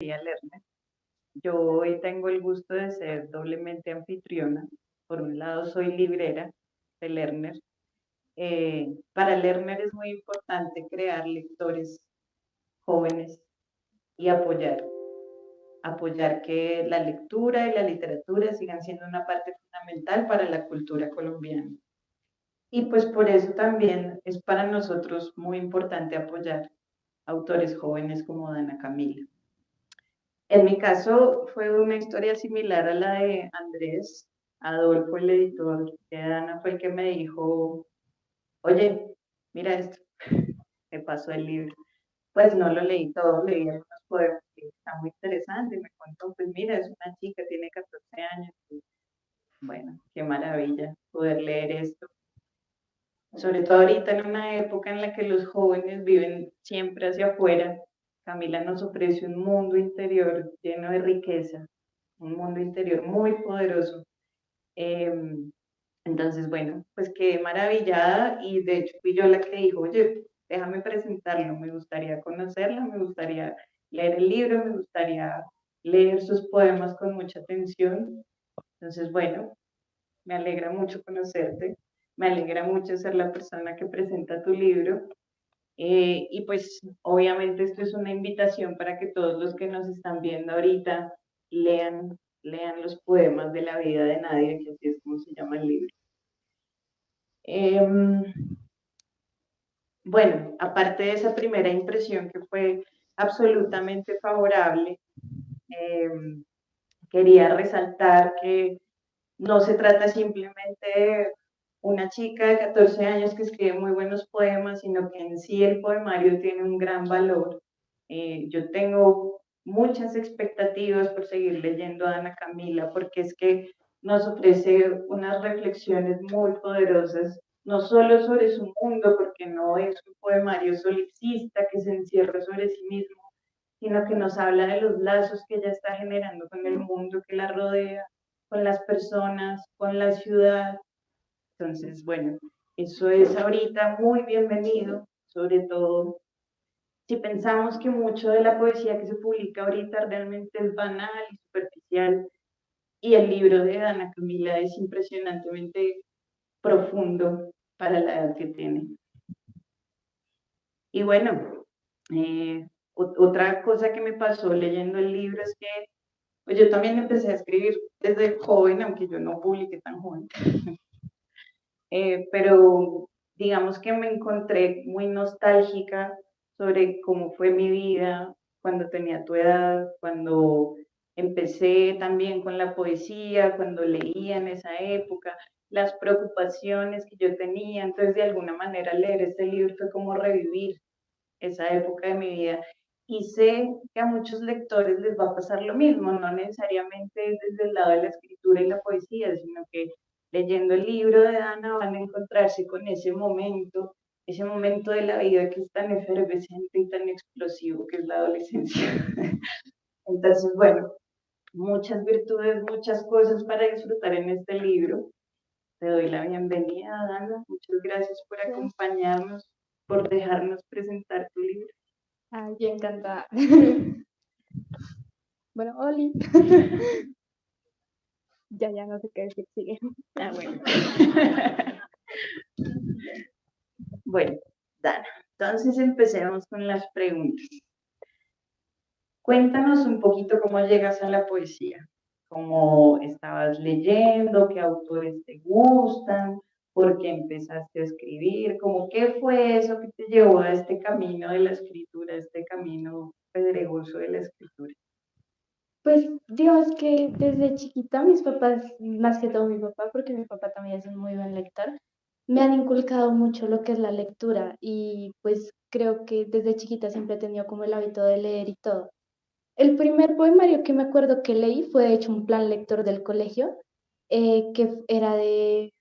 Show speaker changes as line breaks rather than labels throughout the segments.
Lerner. Yo hoy tengo el gusto de ser doblemente anfitriona. Por un lado, soy librera de Lerner. Para Lerner es muy importante crear lectores jóvenes y apoyar que la lectura y la literatura sigan siendo una parte fundamental para la cultura colombiana. Y pues por eso también es para nosotros muy importante apoyar autores jóvenes como Dana Camila. En mi caso fue una historia similar a la de Andrés. Adolfo, el editor de Dana, fue el que me dijo, oye, mira esto, me pasó el libro. Pues no lo leí todo, leí algunos poemas que está muy interesante. Me contó, pues mira, es una chica, tiene 14 años. Y, bueno, qué maravilla poder leer esto. Sobre todo ahorita en una época en la que los jóvenes viven siempre hacia afuera. Camila nos ofrece un mundo interior lleno de riqueza, un mundo interior muy poderoso. Eh, entonces, bueno, pues quedé maravillada y de hecho fui yo la que dijo, oye, déjame presentarlo, me gustaría conocerla, me gustaría leer el libro, me gustaría leer sus poemas con mucha atención. Entonces, bueno, me alegra mucho conocerte, me alegra mucho ser la persona que presenta tu libro. Y pues obviamente esto es una invitación para que todos los que nos están viendo ahorita lean los poemas de la vida de nadie, que así es como se llama el libro. Bueno, aparte de esa primera impresión que fue absolutamente favorable, eh, quería resaltar que no se trata simplemente de una chica de 14 años que escribe muy buenos poemas, sino que en sí el poemario tiene un gran valor. Yo tengo muchas expectativas por seguir leyendo a Ana Camila, porque es que nos ofrece unas reflexiones muy poderosas, no solo sobre su mundo, porque no es un poemario solipsista que se encierra sobre sí mismo, sino que nos habla de los lazos que ella está generando con el mundo que la rodea, con las personas, con la ciudad. Entonces, bueno, eso es ahorita muy bienvenido, sobre todo si pensamos que mucho de la poesía que se publica ahorita realmente es banal y superficial, y el libro de Ana Camila es impresionantemente profundo para la edad que tiene. Y bueno, otra cosa que me pasó leyendo el libro es que pues yo también empecé a escribir desde joven, aunque yo no publiqué tan joven. Pero digamos que me encontré muy nostálgica sobre cómo fue mi vida cuando tenía tu edad, cuando empecé también con la poesía, cuando leía en esa época, las preocupaciones que yo tenía. Entonces, de alguna manera, leer este libro fue como revivir esa época de mi vida. Y sé que a muchos lectores les va a pasar lo mismo, no necesariamente desde el lado de la escritura y la poesía, sino que leyendo el libro de Ana van a encontrarse con ese momento de la vida que es tan efervescente y tan explosivo, que es la adolescencia. Entonces, bueno, muchas virtudes, muchas cosas para disfrutar en este libro. Te doy la bienvenida, Ana. Muchas gracias por acompañarnos, por dejarnos presentar tu libro.
Ay, yo encantada. Bueno, Oli. Ya no sé qué decir, sigue.
Ah, bueno. Bueno, Dana, entonces empecemos con las preguntas. Cuéntanos un poquito cómo llegas a la poesía, cómo estabas leyendo, qué autores te gustan, por qué empezaste a escribir, como qué fue eso que te llevó a este camino de la escritura, este camino pedregoso de la escritura.
Pues Dios, que desde chiquita mis papás, más que todo mi papá, porque mi papá también es un muy buen lector, me han inculcado mucho lo que es la lectura y pues creo que desde chiquita siempre he tenido como el hábito de leer y todo. El primer poemario que me acuerdo que leí fue de hecho un plan lector del colegio, que era de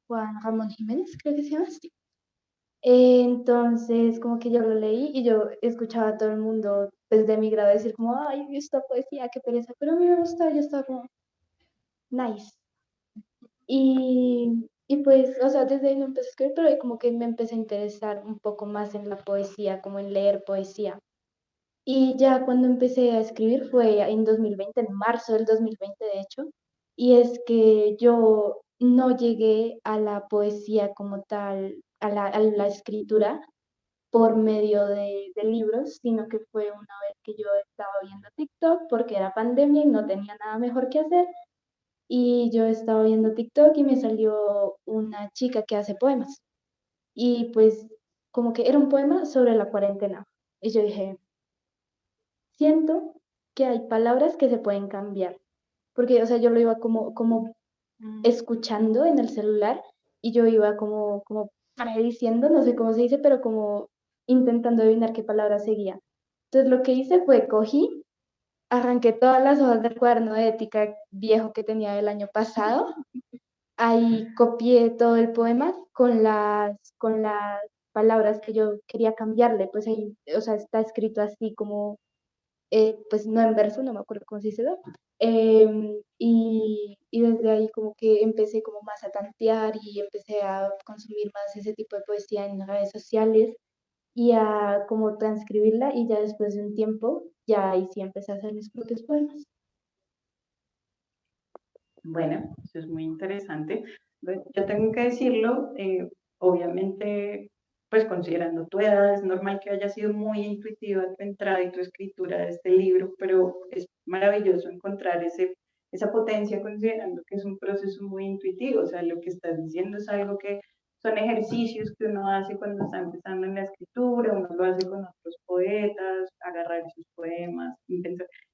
Juan Ramón Jiménez, creo que se llama así. Entonces, como que yo lo leí y yo escuchaba a todo el mundo desde mi grado decir como, ay, esta poesía, qué pereza, pero a mí me gustaba, yo estaba como, nice. Y pues, o sea, desde ahí no empecé a escribir, pero ahí como que me empecé a interesar un poco más en la poesía, como en leer poesía. Y ya cuando empecé a escribir fue en 2020, en marzo del 2020 de hecho, y es que yo no llegué a la poesía como tal, a la escritura por medio de libros, sino que fue una vez que yo estaba viendo TikTok porque era pandemia y no tenía nada mejor que hacer, y yo estaba viendo TikTok y me salió una chica que hace poemas, y pues como que era un poema sobre la cuarentena, y yo dije, siento que hay palabras que se pueden cambiar, porque, o sea, yo lo iba como escuchando en el celular y yo iba como prediciendo, no sé cómo se dice, pero como intentando adivinar qué palabra seguía. Entonces lo que hice fue cogí, arranqué todas las hojas del cuaderno de ética viejo que tenía del año pasado, ahí copié todo el poema con las palabras que yo quería cambiarle, pues ahí, o sea, está escrito así como pues no en verso, no me acuerdo cómo se dice, ¿no? Y desde ahí como que empecé como más a tantear y empecé a consumir más ese tipo de poesía en redes sociales y a como transcribirla y ya después de un tiempo, ya ahí sí empecé a hacer mis propios poemas.
Bueno, eso es muy interesante. Bueno, yo tengo que decirlo, obviamente, pues considerando tu edad, es normal que haya sido muy intuitiva tu entrada y tu escritura de este libro, pero es maravilloso encontrar esa potencia considerando que es un proceso muy intuitivo, o sea, lo que estás diciendo es algo que son ejercicios que uno hace cuando está empezando en la escritura, uno lo hace con otros poetas, agarrar sus poemas,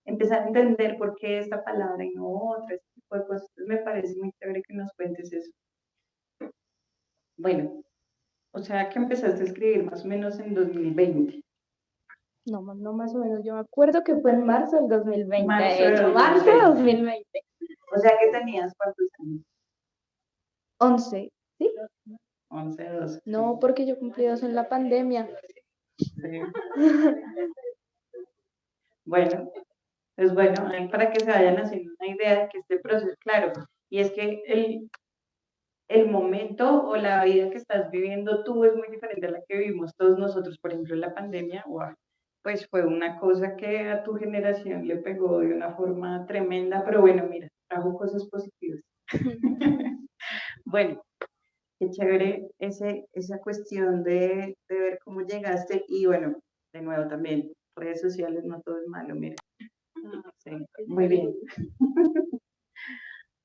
empezar a entender por qué esta palabra y no otra, este tipo de cosas. Me parece muy chévere que nos cuentes eso. Bueno, o sea que empezaste a escribir más o menos en 2020.
No, no más o menos, yo me acuerdo que fue en marzo del 2020,
Marzo
de
de
hecho, marzo de
2020.
2020.
O sea que tenías cuántos años.
11, ¿sí?
11, 12. Sí.
No, porque yo cumplí 2 en la pandemia.
Sí. Bueno, es bueno para que se vayan haciendo una idea de que este proceso, claro, y es que el momento o la vida que estás viviendo tú es muy diferente a la que vivimos todos nosotros. Por ejemplo, la pandemia, wow, pues fue una cosa que a tu generación le pegó de una forma tremenda, pero bueno, mira, trajo cosas positivas. Bueno, qué chévere esa cuestión de ver cómo llegaste y bueno, de nuevo también, redes sociales no todo es malo, mira. Sí, muy bien.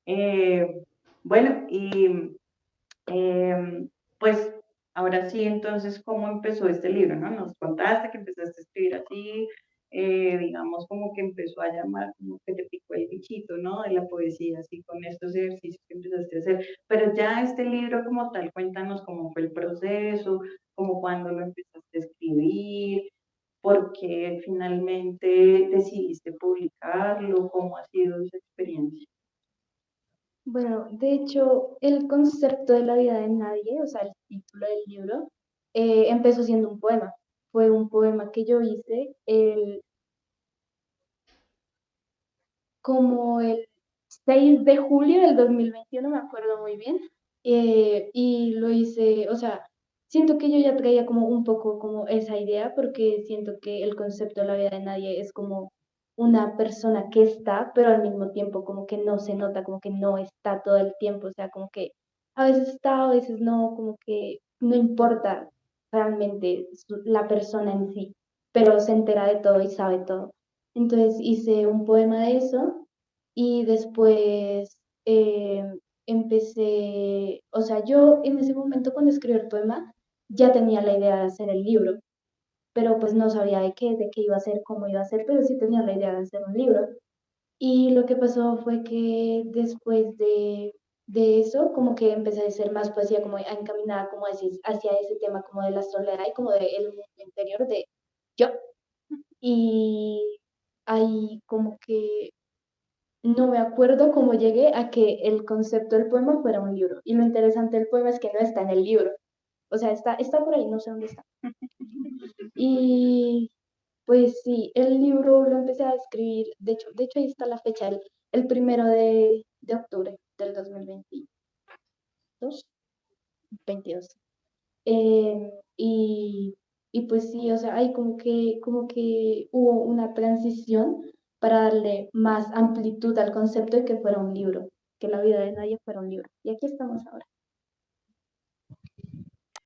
Eh, bueno, y pues ahora sí, entonces, ¿cómo empezó este libro, no? Nos contaste que empezaste a escribir así, digamos como que empezó a llamar, como que te picó el bichito, ¿no? De la poesía, así con estos ejercicios que empezaste a hacer. Pero ya este libro como tal, cuéntanos cómo fue el proceso, cómo cuando lo empezaste a escribir, por qué finalmente decidiste publicarlo, cómo ha sido esa experiencia.
Bueno, de hecho, el concepto de la vida de nadie, o sea, el título del libro, empezó siendo un poema. Fue un poema que yo hice como el 6 de julio del 2021, me acuerdo muy bien, y lo hice, o sea, siento que yo ya traía como un poco como esa idea, porque siento que el concepto de la vida de nadie es como una persona que está, pero al mismo tiempo como que no se nota, como que no está todo el tiempo, o sea, como que a veces está, a veces no, como que no importa realmente la persona en sí, pero se entera de todo y sabe todo. Entonces hice un poema de eso y después empecé, o sea, yo en ese momento cuando escribí el poema ya tenía la idea de hacer el libro, pero pues no sabía de qué iba a ser, cómo iba a ser, pero sí tenía la idea de hacer un libro. Y lo que pasó fue que después de eso, como que empecé a hacer más poesía, como encaminada como hacia ese tema como de la soledad y como del mundo interior de yo. Y ahí como que no me acuerdo cómo llegué a que el concepto del poema fuera un libro. Y lo interesante del poema es que no está en el libro. O sea, está por ahí, no sé dónde está. Y pues sí, el libro lo empecé a escribir, de hecho ahí está la fecha, el 1 de octubre del 2022. 22. Y pues sí, o sea, hay como que hubo una transición para darle más amplitud al concepto de que fuera un libro, que la vida de nadie fuera un libro. Y aquí estamos ahora.